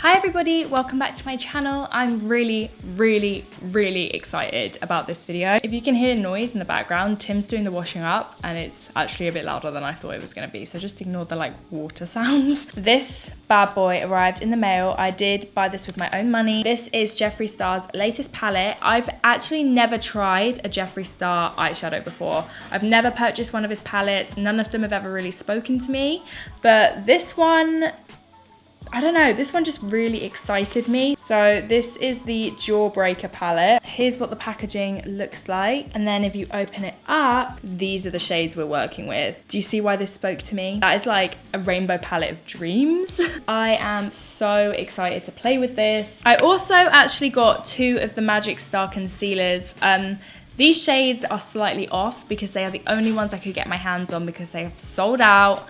Hi everybody, welcome back to my channel. I'm really excited about this video. If you can hear noise in the background, Tim's doing the washing up and it's actually a bit louder than I thought it was gonna be, so just ignore the like water sounds. This bad boy arrived in the mail. I did buy this with my own money. This is Jeffree Star's latest palette. I've actually never tried a Jeffree Star eyeshadow before. I've never purchased one of his palettes. None of them have ever really spoken to me, but this one, I don't know, this one just really excited me. So this is the Jawbreaker palette. Here's what the packaging looks like. And then if you open it up, these are the shades we're working with. Do you see why this spoke to me? That is like a rainbow palette of dreams. I am so excited to play with this. I also actually got 2 of the Magic Star concealers. These shades are slightly off because they are the only ones I could get my hands on because they have sold out.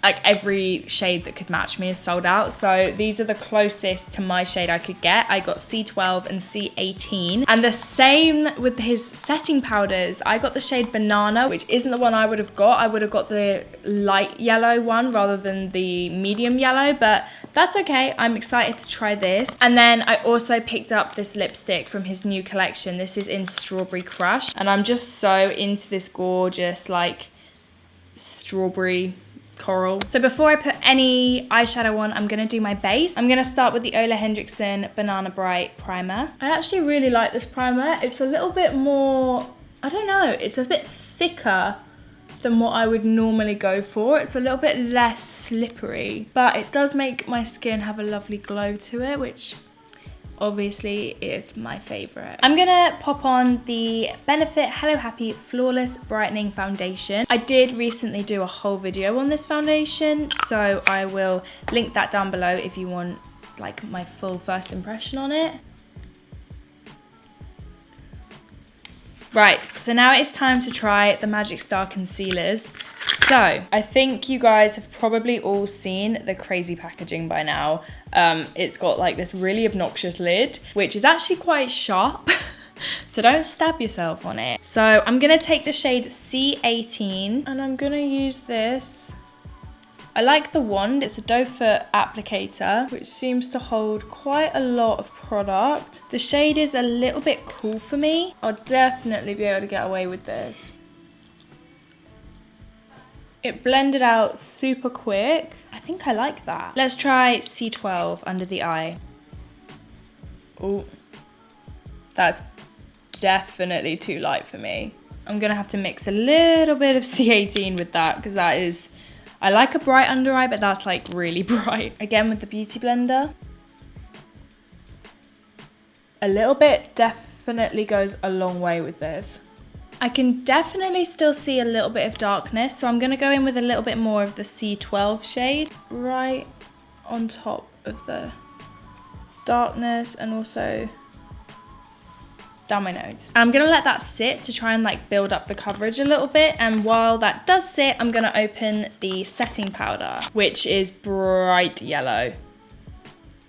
Like every shade that could match me is sold out. So these are the closest to my shade I could get. I got C12 and C18. And the same with his setting powders. I got the shade Banana, which isn't the one I would have got. I would have got the light yellow one rather than the medium yellow, but that's okay. I'm excited to try this. And then I also picked up this lipstick from his new collection. This is in Strawberry Crush. And I'm just so into this gorgeous like strawberry coral. So before I put any eyeshadow on, I'm gonna do my base. I'm gonna start with the Ole Henriksen Banana Bright primer. I actually really like this primer. It's a little bit more, I don't know, it's a bit thicker than what I would normally go for. It's a little bit less slippery, but it does make my skin have a lovely glow to it, which obviously is my favorite. I'm gonna pop on the Benefit Hello Happy Flawless Brightening Foundation. I did recently do a whole video on this foundation, so I will link that down below if you want like my full first impression on it. Right, so now it's time to try the Magic Star concealers. So, I think you guys have probably all seen the crazy packaging by now. It's got like this really obnoxious lid, which is actually quite sharp. So don't stab yourself on it. So I'm gonna take the shade C18 and I'm gonna use this. I like the wand, it's a doe foot applicator, which seems to hold quite a lot of product. The shade is a little bit cool for me. I'll definitely be able to get away with this. It blended out super quick. I think I like that. Let's try C12 under the eye. Oh, that's definitely too light for me. I'm gonna have to mix a little bit of C18 with that because that is, I like a bright under eye, but that's like really bright. Again with the Beauty Blender. A little bit definitely goes a long way with this. I can definitely still see a little bit of darkness, so I'm gonna go in with a little bit more of the C12 shade right on top of the darkness and also down my nose. I'm gonna let that sit to try and like build up the coverage a little bit, and while that does sit, I'm gonna open the setting powder, which is bright yellow.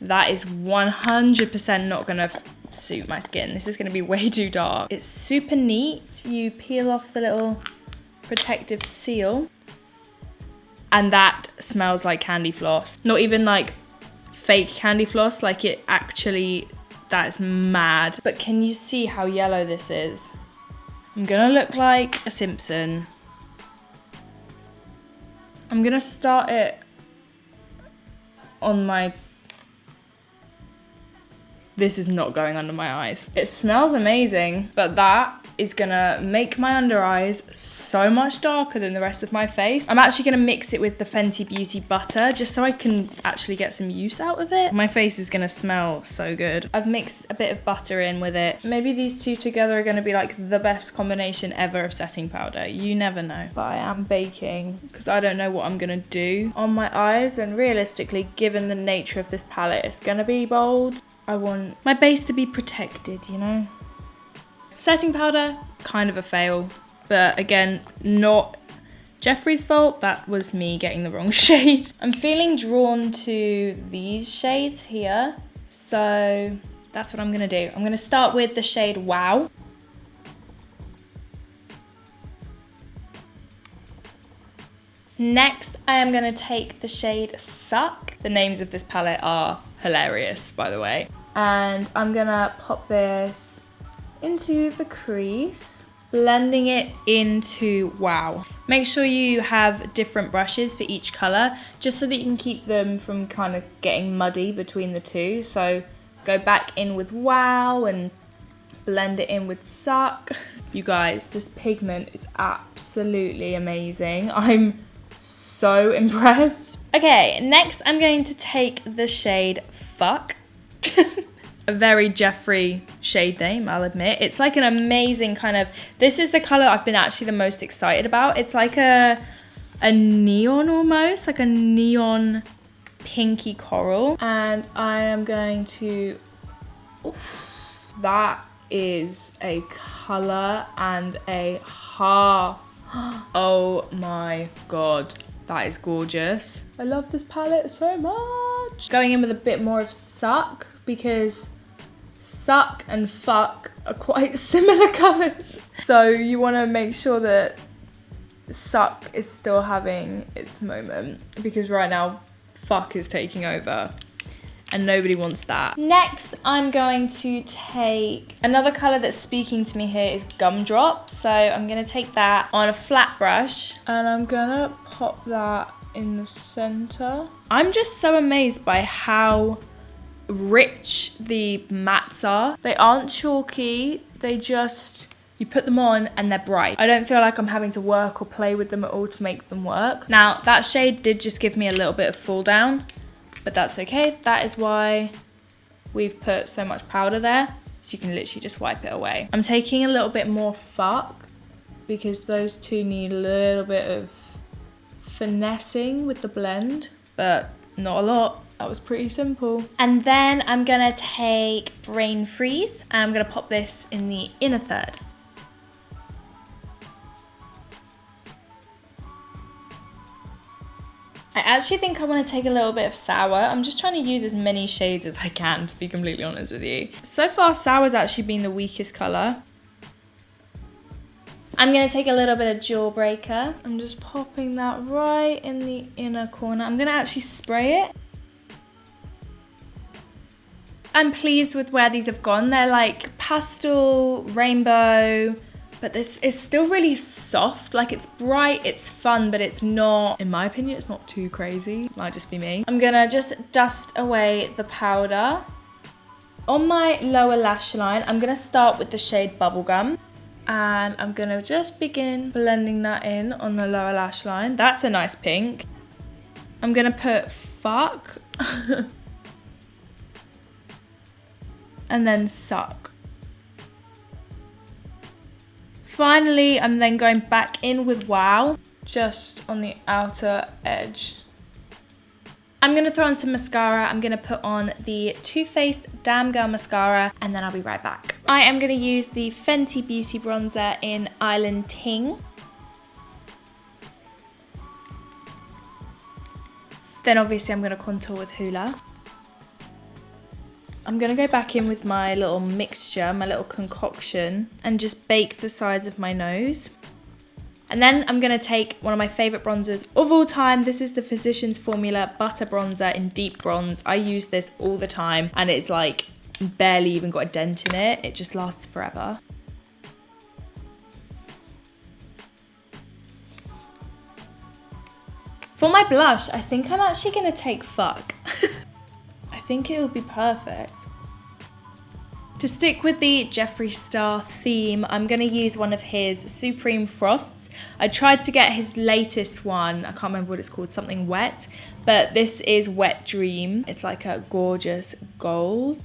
That is 100% not gonna suit my skin. This is gonna be way too dark. It's super neat. You peel off the little protective seal and that smells like candy floss. Not even like fake candy floss, like it actually, that's mad. But can you see how yellow this is? I'm gonna look like a Simpson. I'm gonna start it on my, this is not going under my eyes. It smells amazing, but that is gonna make my under eyes so much darker than the rest of my face. I'm actually gonna mix it with the Fenty Beauty butter just so I can actually get some use out of it. My face is gonna smell so good. I've mixed a bit of butter in with it. Maybe these two together are gonna be like the best combination ever of setting powder. You never know. But I am baking because I don't know what I'm gonna do on my eyes, and realistically, given the nature of this palette, it's gonna be bold. I want my base to be protected, you know? Setting powder, kind of a fail, but again, not Jeffree's fault. That was me getting the wrong shade. I'm feeling drawn to these shades here, so that's what I'm gonna do. I'm gonna start with the shade Wow. Next, I am going to take the shade Suck. The names of this palette are hilarious, by the way. And I'm gonna pop this into the crease, blending it into Wow. Make sure you have different brushes for each color, just so that you can keep them from kind of getting muddy between the two. So go back in with Wow and blend it in with Suck. You guys, this pigment is absolutely amazing. I'm so impressed. Okay, next I'm going to take the shade Fuck. A very Jeffree shade name, I'll admit. It's like an amazing kind of, this is the color I've been actually the most excited about. It's like a neon almost, like a neon pinky coral. And I am going to, oof, that is a color and a half. Oh my God, that is gorgeous. I love this palette so much. Going in with a bit more of Suck, because Suck and Fuck are quite similar colors. So you want to make sure that Suck is still having its moment, because right now Fuck is taking over and nobody wants that. Next, I'm going to take another color that's speaking to me here is Gumdrop. So I'm gonna take that on a flat brush and I'm gonna pop that in the center. I'm just so amazed by how rich the mattes are. They aren't chalky, they just, you put them on and they're bright. I don't feel like I'm having to work or play with them at all to make them work. Now, that shade did just give me a little bit of fall down, but that's okay. That is why we've put so much powder there, so you can literally just wipe it away. I'm taking a little bit more Fuck, because those two need a little bit of finessing with the blend, but not a lot. That was pretty simple. And then I'm gonna take Brain Freeze and I'm gonna pop this in the inner third. I actually think I want to take a little bit of Sour. I'm just trying to use as many shades as I can, to be completely honest with you. So far, Sour's actually been the weakest color. I'm gonna take a little bit of Jawbreaker. I'm just popping that right in the inner corner. I'm gonna actually spray it. I'm pleased with where these have gone. They're like pastel, rainbow, but this is still really soft. Like, it's bright, it's fun, but it's not, in my opinion, it's not too crazy. Might just be me. I'm gonna just dust away the powder. On my lower lash line, I'm gonna start with the shade Bubblegum. And I'm gonna just begin blending that in on the lower lash line. That's a nice pink. I'm gonna put Fuck. And then Suck. Finally, I'm then going back in with Wow, just on the outer edge. I'm gonna throw on some mascara. I'm gonna put on the Too Faced Damn Girl mascara, and then I'll be right back. I am gonna use the Fenty Beauty bronzer in Island Ting. Then obviously I'm gonna contour with Hoola. I'm gonna go back in with my little mixture, my little concoction, and just bake the sides of my nose. And then I'm gonna take one of my favorite bronzers of all time. This is the Physicians Formula Butter Bronzer in Deep Bronze. I use this all the time and it's like barely even got a dent in it. It just lasts forever. For my blush, I think I'm actually gonna take Fuck. I think it will be perfect. To stick with the Jeffree Star theme, I'm gonna use one of his Supreme Frosts. I tried to get his latest one, I can't remember what it's called, something wet, but this is Wet Dream. It's like a gorgeous gold.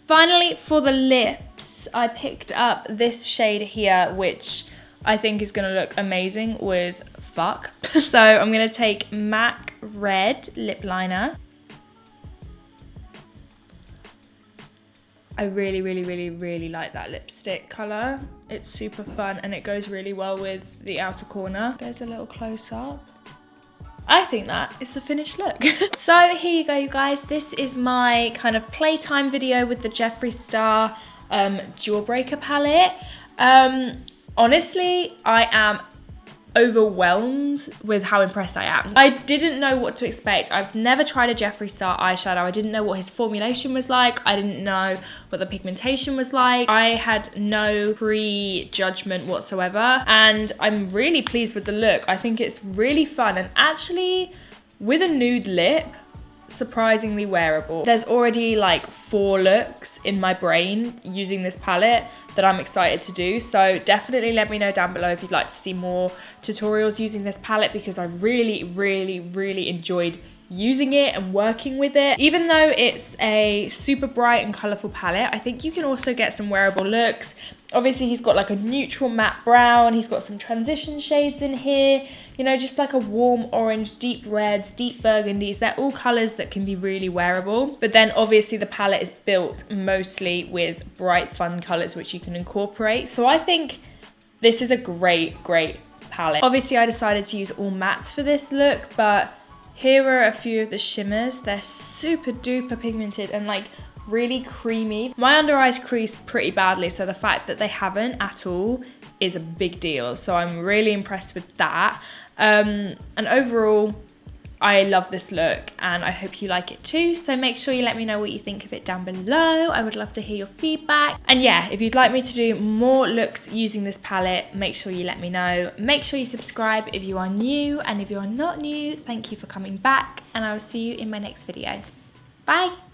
Finally, for the lips, I picked up this shade here, which I think is gonna look amazing with Fuck. So I'm gonna take MAC Red lip liner. I really like that lipstick color. It's super fun and it goes really well with the outer corner. There's a little close up. I think that is the finished look. So here you go, you guys. This is my kind of playtime video with the Jeffree Star Jawbreaker palette. Honestly, I am overwhelmed with how impressed I am. I didn't know what to expect. I've never tried a Jeffree Star eyeshadow. I didn't know what his formulation was like. I didn't know what the pigmentation was like. I had no pre-judgment whatsoever, and I'm really pleased with the look. I think it's really fun, and actually with a nude lip, surprisingly wearable. There's already like 4 looks in my brain using this palette that I'm excited to do, so definitely let me know down below if you'd like to see more tutorials using this palette, because I really enjoyed using it and working with it. Even though it's a super bright and colourful palette, I think you can also get some wearable looks. Obviously he's got like a neutral matte brown, he's got some transition shades in here, you know, just like a warm orange, deep reds, deep burgundies. They're all colours that can be really wearable. But then obviously the palette is built mostly with bright fun colours which you can incorporate. So I think this is a great palette. Obviously I decided to use all mattes for this look, but here are a few of the shimmers. They're super duper pigmented and like really creamy. My under eyes crease pretty badly, so the fact that they haven't at all is a big deal. So I'm really impressed with that. And overall, I love this look and I hope you like it too. So make sure you let me know what you think of it down below. I would love to hear your feedback. And yeah, if you'd like me to do more looks using this palette, make sure you let me know. Make sure you subscribe if you are new, and if you are not new, thank you for coming back, and I will see you in my next video. Bye.